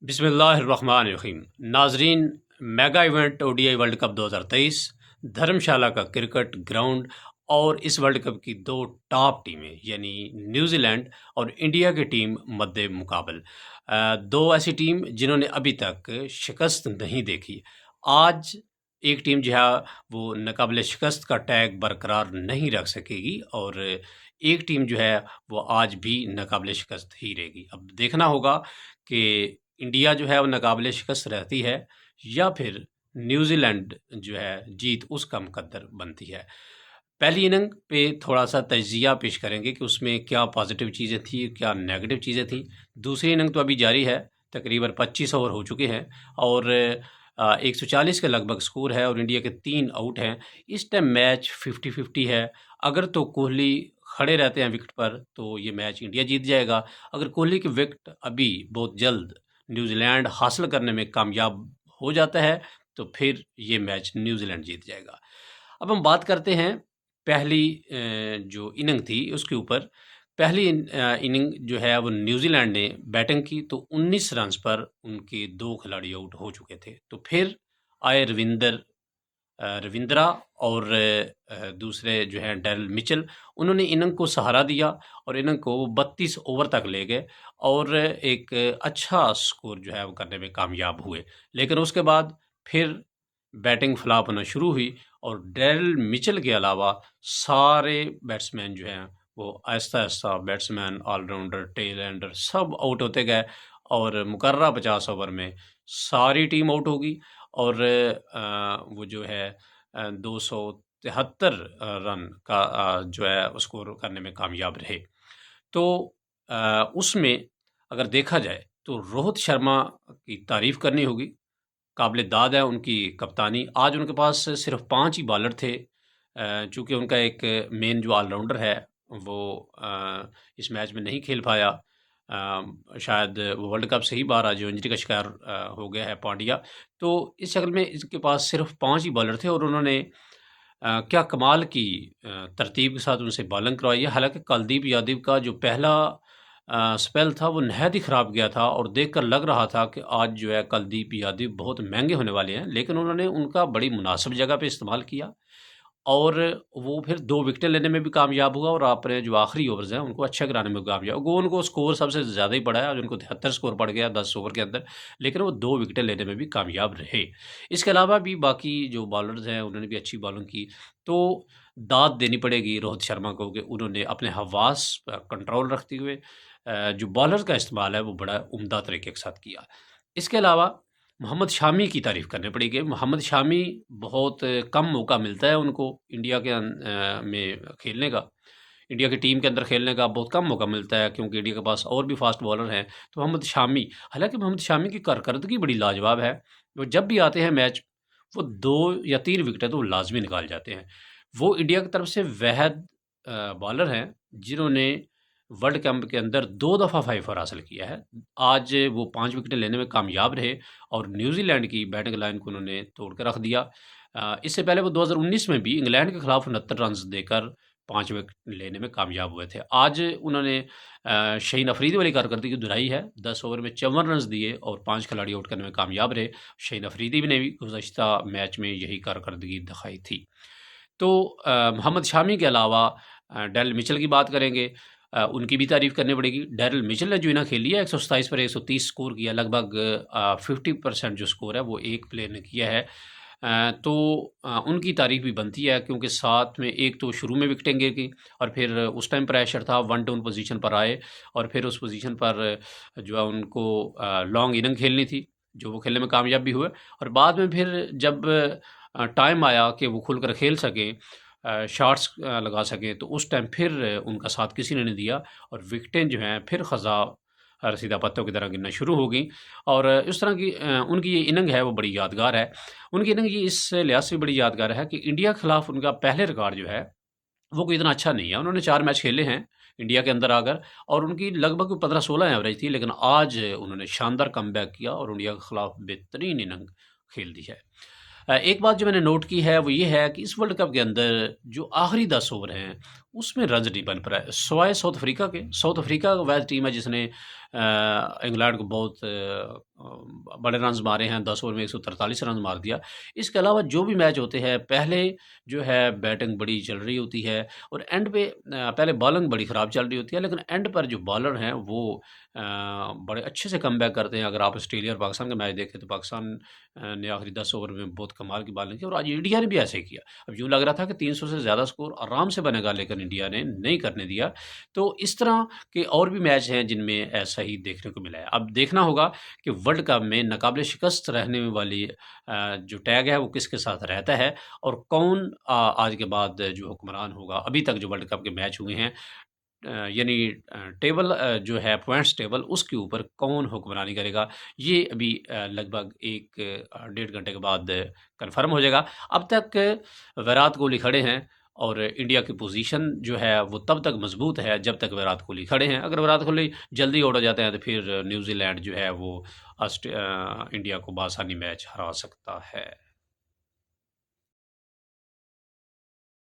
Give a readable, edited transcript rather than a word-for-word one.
बिस्मिल्लाहिर्रहमानिर्रहीम। नाजरीन, mega event ODI world cup 2023 धर्मशाला का क्रिकेट ग्राउंड और इस वर्ल्ड कप की दो टॉप टीमें यानी न्यूजीलैंड और इंडिया की टीम मद्दे मुकाबल। दो ऐसी टीम जिन्होंने अभी तक शिकस्त नहीं देखी। आज एक टीम जो है वो नाकाबिले शिकस्त का टैग बरकरार नहीं रख सकेगी और एक टीम जो है वो आज भी नाकाबिले शिकस्त ही रहेगी। अब देखना होगा कि इंडिया जो है वो नाकाबिले शिकस्त रहती है या फिर न्यूजीलैंड जो है जीत उसका मुकद्दर बनती है। पहली इनिंग पे थोड़ा सा तजिया पेश करेंगे कि उसमें क्या पॉजिटिव चीज़ें थी, क्या नेगेटिव चीज़ें थी। दूसरी इनिंग तो अभी जारी है, तकरीबन 25 ओवर हो चुके हैं और 140 के लगभग स्कोर है और इंडिया के 3 आउट हैं। इस टाइम मैच 50-50 है। अगर तो कोहली खड़े रहते हैं विकेट पर तो ये मैच इंडिया जीत जाएगा। अगर कोहली की विकेट अभी बहुत जल्द न्यूजीलैंड हासिल करने में कामयाब हो जाता है तो फिर ये मैच न्यूजीलैंड जीत जाएगा। अब हम बात करते हैं पहली जो इनिंग थी उसके ऊपर। पहली इनिंग जो है वो न्यूजीलैंड ने बैटिंग की तो 19 रन्स पर उनके 2 खिलाड़ी आउट हो चुके थे। तो फिर आए रविंद्रा और दूसरे जो हैं डेरिल मिचेल। उन्होंने इनिंग को सहारा दिया और इनिंग को 32 ओवर तक ले गए और एक अच्छा स्कोर जो है वो करने में कामयाब हुए। लेकिन उसके बाद फिर बैटिंग फ्लॉप होना शुरू हुई और डेरिल मिचेल के अलावा सारे बैट्समैन जो हैं वो आहिस्ता-आहिस्ता बैट्समैन, ऑलराउंडर, टेल एंडर सब आउट होते गए और मुकर्रर 50 ओवर में सारी टीम आउट हो गई और वो जो है 273 रन का जो है स्कोर करने में कामयाब रहे। तो उसमें अगर देखा जाए तो रोहित शर्मा की तारीफ़ करनी होगी। काबिल-ए-दाद है उनकी कप्तानी। आज उनके पास सिर्फ़ 5 ही बॉलर थे। चूँकि उनका एक मेन जो ऑलराउंडर है वो इस मैच में नहीं खेल पाया। शायद वो वर्ल्ड कप से ही बाहर आज जो इंजरी का शिकार हो गया है पांड्या। तो इस शक्ल में इसके पास सिर्फ़ 5 ही बॉलर थे और उन्होंने क्या कमाल की तरतीब के साथ उनसे बॉलिंग करवाई है। हालाँकि कुलदीप यादव का जो पहला स्पेल था वो नहायत ही ख़राब गया था और देखकर लग रहा था कि आज जो है कुलदीप यादव बहुत महँगे होने वाले हैं। लेकिन उन्होंने उनका बड़ी मुनासिब जगह पे इस्तेमाल किया और वो फिर 2 विकेटें लेने में भी कामयाब हुआ और अपने जो आखिरी ओवर्स हैं उनको अच्छा कराने में कामयाब वो उनको स्कोर सबसे ज़्यादा ही पड़ा है। आज उनको 73 स्कोर पड़ गया 10 ओवर के अंदर, लेकिन वो 2 विकेटें लेने में भी कामयाब रहे। इसके अलावा भी बाकी जो बॉलर्स हैं उन्होंने भी अच्छी बॉलिंग की। तो दाद देनी पड़ेगी रोहित शर्मा को कि उन्होंने अपने हवास पर कंट्रोल रखते हुए जो बॉलर का इस्तेमाल है वो बड़ा उम्दा तरीके के साथ किया। इसके अलावा मोहम्मद शामी की तारीफ़ करनी पड़ेगी। मोहम्मद शामी बहुत कम मौका मिलता है उनको इंडिया के में खेलने का। इंडिया की टीम के अंदर खेलने का बहुत कम मौका मिलता है क्योंकि इंडिया के पास और भी फ़ास्ट बॉलर हैं। तो मोहम्मद शामी, हालाँकि मोहम्मद शामी की कारकर्दगी बड़ी लाजवाब है। वो जब भी आते हैं मैच, वो 2 या 3 विकेटें तो वो लाज़मी निकाल जाते हैं। वो इंडिया की तरफ से वाहिद बॉलर हैं जिन्होंने वर्ल्ड कप के अंदर 2 दफ़ा 5 ओवर हासिल किया है। आज वो 5 विकेटें लेने में कामयाब रहे और न्यूज़ीलैंड की बैटिंग लाइन को उन्होंने तोड़ के रख दिया। इससे पहले वो 2019 में भी इंग्लैंड के खिलाफ 69 रन्स देकर 5 विकेट लेने में कामयाब हुए थे। आज उन्होंने शाहीन अफरीदी वाली कारकर्दगी दोहराई है। 10 ओवर में 54 रन्स दिए और 5 खिलाड़ी आउट करने में कामयाब रहे। शाहीन अफरीदी ने भी गुज़श्ता मैच में यही कारकर्दगी दिखाई थी। तो मोहम्मद शामी के अलावा डेरिल मिचेल की बात करेंगे। उनकी भी तारीफ़ करनी पड़ेगी। डेरिल मिचेल ने जो इनिंग खेली है 127 पर 130 स्कोर किया, लगभग 50% जो स्कोर है वो एक प्लेयर ने किया है। तो उनकी तारीफ़ भी बनती है क्योंकि साथ में एक तो शुरू में विकेटें गिर गई और फिर उस टाइम प्रेशर था, 1 डाउन पोजीशन पर आए और फिर उस पोजीशन पर जो है उनको लॉन्ग इनिंग खेलनी थी, जो वो खेलने में कामयाब भी हुए और बाद में फिर जब टाइम आया कि वो खुलकर खेल सकें, शॉट्स लगा सकें, तो उस टाइम फिर उनका साथ किसी ने नहीं दिया और विकेटें जो हैं फिर ख़ज़ा रसीदा पत्तों की तरह गिरना शुरू हो गई और इस तरह की उनकी ये इनिंग है वो बड़ी यादगार है। उनकी इनिंग ये इस लिहाज से बड़ी यादगार है कि इंडिया के खिलाफ उनका पहले रिकॉर्ड जो है वो कोई इतना अच्छा नहीं है। उन्होंने 4 मैच खेले हैं इंडिया के अंदर आकर और उनकी लगभग 15-16 एवरेज थी, लेकिन आज उन्होंने शानदार कमबैक किया और इंडिया के खिलाफ बेहतरीन इनिंग खेल दी है। एक बात जो मैंने नोट की है वो ये है कि इस वर्ल्ड कप के अंदर जो आखिरी 10 ओवर हैं उसमें रन्स नहीं बन पा रहा है। सिवाय साउथ अफ्रीका के, साउथ अफ्रीका वह टीम है जिसने इंग्लैंड को बहुत बड़े रन्स मारे हैं, 10 ओवर में 143 रन मार दिया। इसके अलावा जो भी मैच होते हैं, पहले जो है बैटिंग बड़ी चल रही होती है और एंड पे पहले बॉलिंग बड़ी ख़राब चल रही होती है, लेकिन एंड पर जो बॉलर हैं वो बड़े अच्छे से कमबैक करते हैं। अगर आप ऑस्ट्रेलिया और पाकिस्तान का मैच देखें तो पाकिस्तान ने आखिरी 10 ओवर में बहुत कमाल की बॉलिंग की और आज इंडिया ने भी ऐसे ही किया। अब यूँ लग रहा था कि 300 से ज़्यादा स्कोर आराम से बनेगा, लेकिन इंडिया ने नहीं करने दिया। तो इस तरह के और भी मैच हैं जिनमें ऐसा ही देखने को मिला है। अब देखना होगा कि वर्ल्ड कप में नाकाबिले शिकस्त रहने वाली जो टैग है वो किसके साथ रहता है और कौन आज के बाद जो हुक्मरान होगा। अभी तक जो वर्ल्ड कप के मैच हुए हैं यानी टेबल जो है पॉइंट्स टेबल उसके ऊपर कौन हुक्मरानी करेगा, ये अभी लगभग 1 डेढ़ घंटे के बाद कन्फर्म हो जाएगा। अब तक विराट कोहली खड़े हैं और इंडिया की पोजीशन जो है वो तब तक मजबूत है जब तक विराट कोहली खड़े हैं। अगर विराट कोहली जल्दी आउट हो जाते हैं तो फिर न्यूजीलैंड जो है वो इंडिया को बआसानी मैच हरा सकता है।